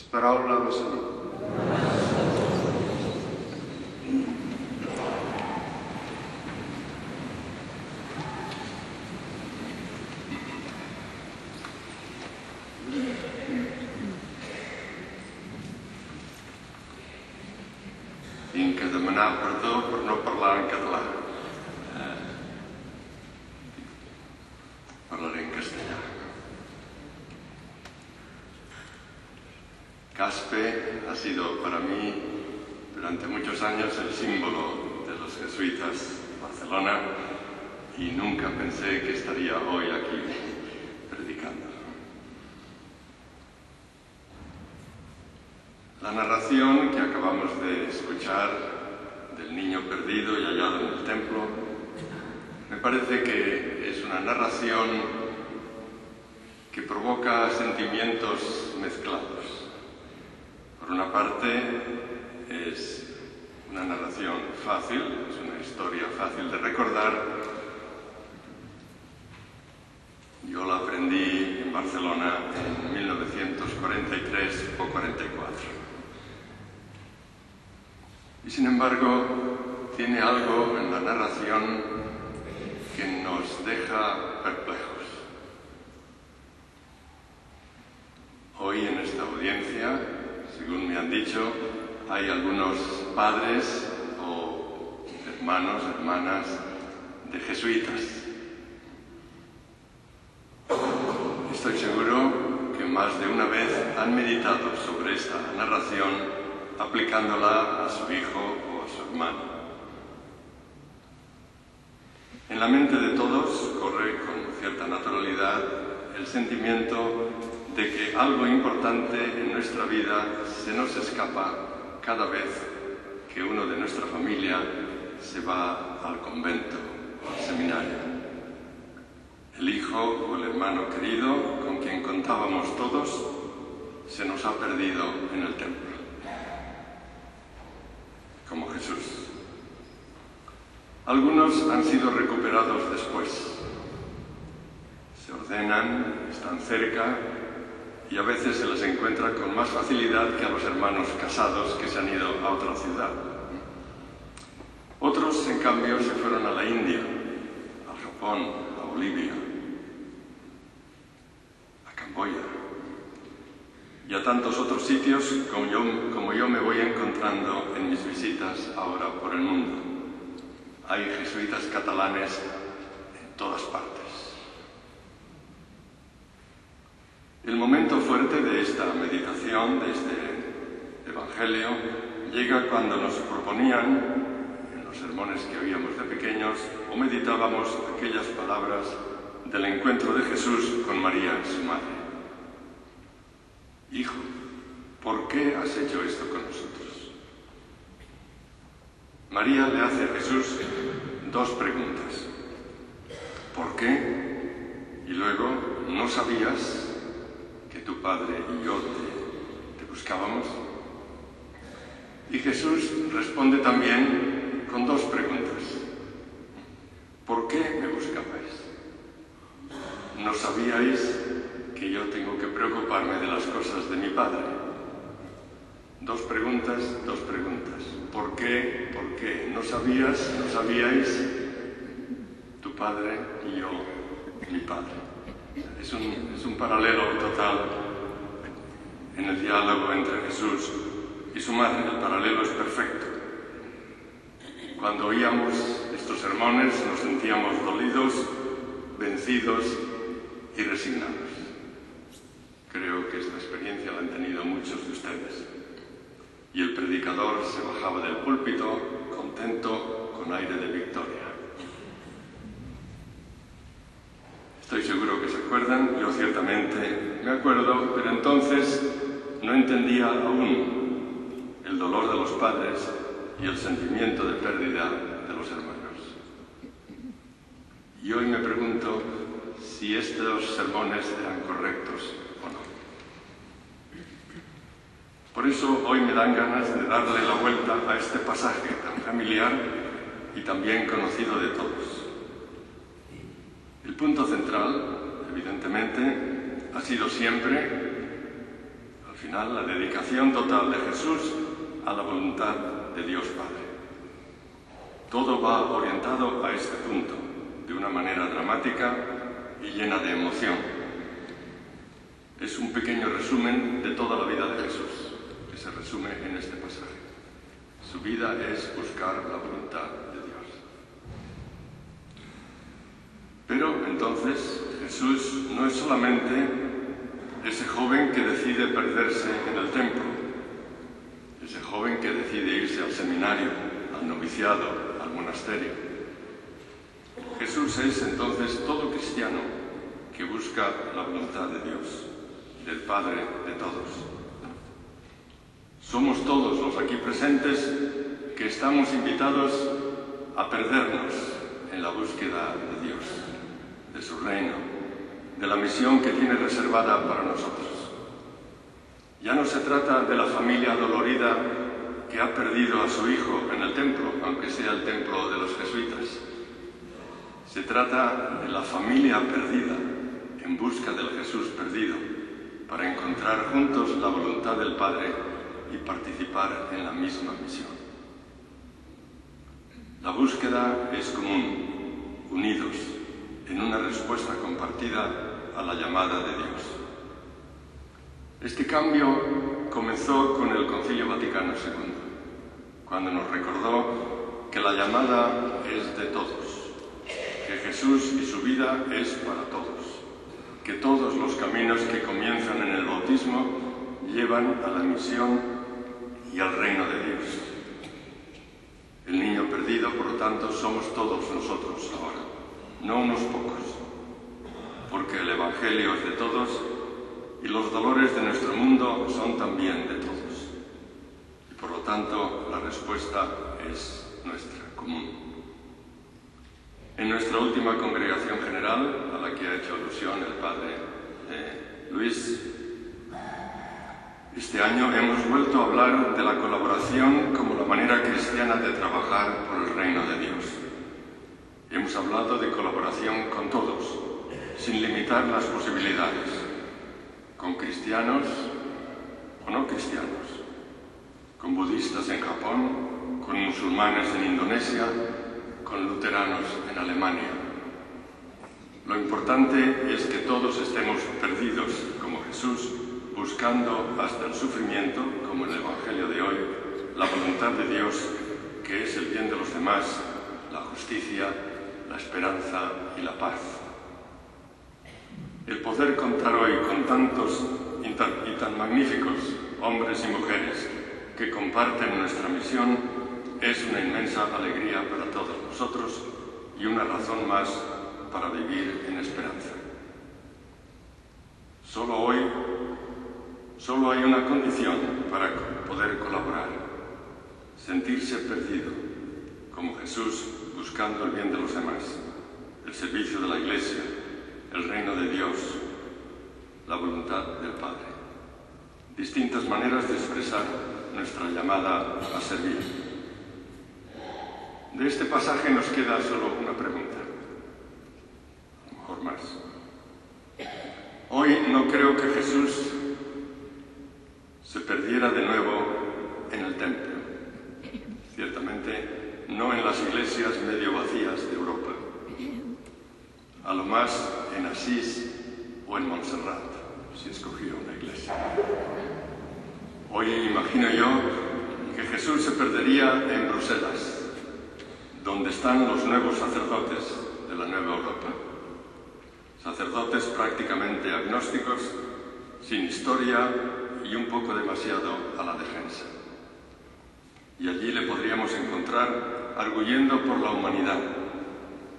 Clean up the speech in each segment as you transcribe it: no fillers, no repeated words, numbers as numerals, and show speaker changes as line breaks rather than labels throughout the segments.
Paraula del Senyor. Tinc que demanar perdó per no parlar en català. Parlaré en castellà. Caspe ha sido para mí durante muchos años el símbolo de los jesuitas de Barcelona y nunca pensé que estaría hoy aquí predicando. La narración que acabamos de escuchar del niño perdido y hallado en el templo me parece que es una narración que provoca sentimientos mezclados. Por una parte, es una narración fácil, es una historia fácil de recordar. Yo la aprendí en Barcelona en 1943 o 44. Y sin embargo, tiene algo en la narración que nos deja perplejos. Hoy en esta audiencia, según me han dicho, hay algunos padres o hermanos, hermanas de jesuitas. Estoy seguro que más de una vez han meditado sobre esta narración aplicándola a su hijo o a su hermano. En la mente de todos corre con cierta naturalidad el sentimiento de que algo importante en nuestra vida se nos escapa cada vez que uno de nuestra familia se va al convento o al seminario. El hijo o el hermano querido con quien contábamos todos se nos ha perdido en el templo, como Jesús. Algunos han sido recuperados después. Se ordenan, están cerca, y a veces se les encuentra con más facilidad que a los hermanos casados que se han ido a otra ciudad. Otros, en cambio, se fueron a la India, al Japón, a Bolivia, a Camboya y a tantos otros sitios como yo me voy encontrando en mis visitas ahora por el mundo. Hay jesuitas catalanes en todas partes. El momento fuerte de esta meditación, de este Evangelio, llega cuando nos proponían, en los sermones que oíamos de pequeños, o meditábamos aquellas palabras del encuentro de Jesús con María, su madre. Hijo, ¿por qué has hecho esto con nosotros? María le hace a Jesús dos preguntas. ¿Por qué? Y luego, ¿no sabías que tu padre y yo te buscábamos? Y Jesús responde también con dos preguntas. ¿Por qué me buscabais? ¿No sabíais que yo tengo que preocuparme de las cosas de mi padre? Dos preguntas, dos preguntas. ¿Por qué? ¿Por qué? ¿No sabías? ¿No sabíais? Tu padre y yo, mi padre. Es un paralelo total en el diálogo entre Jesús y su madre. El paralelo es perfecto. Cuando oíamos estos sermones nos sentíamos dolidos, vencidos y resignados. Creo que esta experiencia la han tenido muchos de ustedes. Y el predicador se bajaba del púlpito contento, con aire de victoria. Estoy seguro que se acuerdan, yo ciertamente me acuerdo, pero entonces no entendía aún el dolor de los padres y el sentimiento de pérdida de los hermanos. Y hoy me pregunto si estos sermones eran correctos o no. Por eso hoy me dan ganas de darle la vuelta a este pasaje tan familiar y también conocido de todos. El punto central, evidentemente, ha sido siempre, al final, la dedicación total de Jesús a la voluntad de Dios Padre. Todo va orientado a este punto, de una manera dramática y llena de emoción. Es un pequeño resumen de toda la vida de Jesús, que se resume en este pasaje. Su vida es buscar la voluntad de Dios. Pero entonces Jesús no es solamente ese joven que decide perderse en el templo, ese joven que decide irse al seminario, al noviciado, al monasterio. Jesús es entonces todo cristiano que busca la voluntad de Dios, del Padre de todos. Somos todos los aquí presentes que estamos invitados a perdernos en la búsqueda de Dios, de su reino, de la misión que tiene reservada para nosotros. Ya no se trata de la familia dolorida que ha perdido a su hijo en el templo, aunque sea el templo de los jesuitas. Se trata de la familia perdida en busca del Jesús perdido, para encontrar juntos la voluntad del Padre y participar en la misma misión. La búsqueda es común, unidos, en una respuesta compartida a la llamada de Dios. Este cambio comenzó con el Concilio Vaticano II, cuando nos recordó que la llamada es de todos, que Jesús y su vida es para todos, que todos los caminos que comienzan en el bautismo llevan a la misión y al reino de Dios. El niño perdido, por lo tanto, somos todos nosotros ahora, no unos pocos, porque el Evangelio es de todos y los dolores de nuestro mundo son también de todos. Y por lo tanto, la respuesta es nuestra, común. En nuestra última congregación general, a la que ha hecho alusión el padre Luis, este año hemos vuelto a hablar de la colaboración como la manera cristiana de trabajar por el reino de Dios. Hemos hablado de colaboración con todos, sin limitar las posibilidades, con cristianos o no cristianos, con budistas en Japón, con musulmanes en Indonesia, con luteranos en Alemania. Lo importante es que todos estemos perdidos como Jesús, buscando hasta el sufrimiento, como en el Evangelio de hoy, la voluntad de Dios, que es el bien de los demás, la justicia, la esperanza y la paz. El poder contar hoy con tantos y tan magníficos hombres y mujeres que comparten nuestra misión es una inmensa alegría para todos nosotros y una razón más para vivir en esperanza. Solo hay una condición para poder colaborar: sentirse perdido, como Jesús, buscando el bien de los demás, el servicio de la Iglesia, el reino de Dios, la voluntad del Padre. Distintas maneras de expresar nuestra llamada a servir. De este pasaje nos queda solo una pregunta, a lo mejor más. Hoy no creo que Jesús se perdiera de nuevo en el templo. Ciertamente no en las iglesias medio vacías de Europa. A lo más en Asís o en Montserrat, si escogiera una iglesia. Hoy imagino yo que Jesús se perdería en Bruselas, donde están los nuevos sacerdotes de la Nueva Europa. Sacerdotes prácticamente agnósticos, sin historia y un poco demasiado a la defensa. Y allí le podríamos encontrar arguyendo por la humanidad,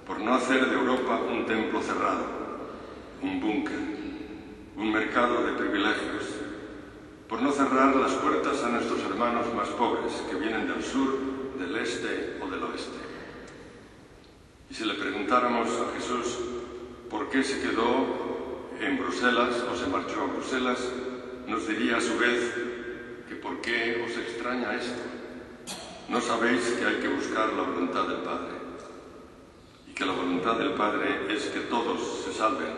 por no hacer de Europa un templo cerrado, un búnker, un mercado de privilegios, por no cerrar las puertas a nuestros hermanos más pobres que vienen del sur, del este o del oeste. Y si le preguntáramos a Jesús por qué se quedó en Bruselas o se marchó a Bruselas, nos diría a su vez que por qué os extraña esto. ¿No sabéis que hay que buscar la voluntad del Padre? Y que la voluntad del Padre es que todos se salven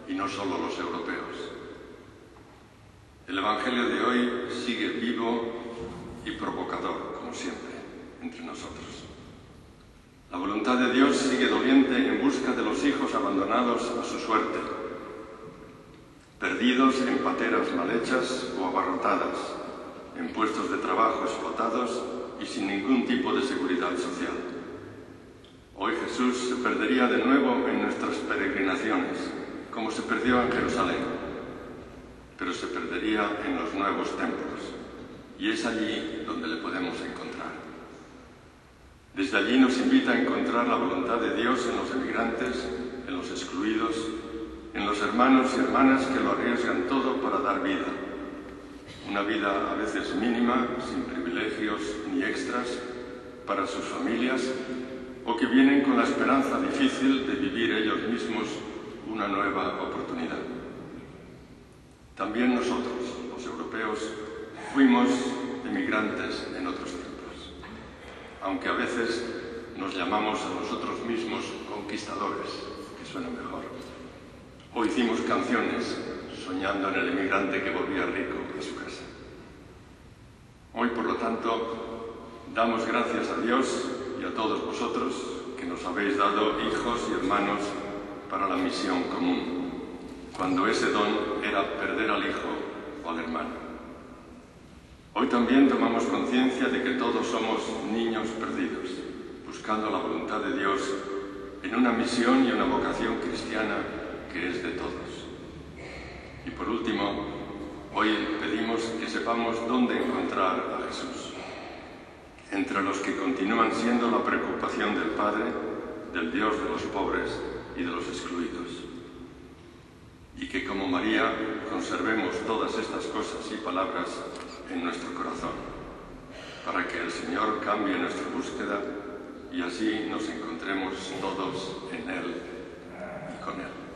y no solo los europeos. El Evangelio de hoy sigue vivo y provocador, como siempre, entre nosotros. La voluntad de Dios sigue doliente en busca de los hijos abandonados a su suerte, perdidos en pateras mal hechas o abarrotadas, en puestos de trabajo explotados y sin ningún tipo de seguridad social. Hoy Jesús se perdería de nuevo en nuestras peregrinaciones, como se perdió en Jerusalén, pero se perdería en los nuevos templos, y es allí donde le podemos encontrar. Desde allí nos invita a encontrar la voluntad de Dios en los emigrantes, en los excluidos, en los hermanos y hermanas que lo arriesgan todo para dar vida. Una vida a veces mínima, sin privilegios ni extras, para sus familias, o que vienen con la esperanza difícil de vivir ellos mismos una nueva oportunidad. También nosotros, los europeos, fuimos emigrantes en otros tiempos, aunque a veces nos llamamos a nosotros mismos conquistadores, que suena mejor. O hicimos canciones soñando en el emigrante que volvía rico a su casa. Hoy, por lo tanto, damos gracias a Dios y a todos vosotros que nos habéis dado hijos y hermanos para la misión común, cuando ese don era perder al hijo o al hermano. Hoy también tomamos conciencia de que todos somos niños perdidos, buscando la voluntad de Dios en una misión y una vocación cristiana que es de todos. Y por último, hoy pedimos que sepamos dónde encontrar a Jesús, entre los que continúan siendo la preocupación del Padre, del Dios de los pobres y de los excluidos. Y que como María conservemos todas estas cosas y palabras en nuestro corazón, para que el Señor cambie nuestra búsqueda y así nos encontremos todos en Él y con Él.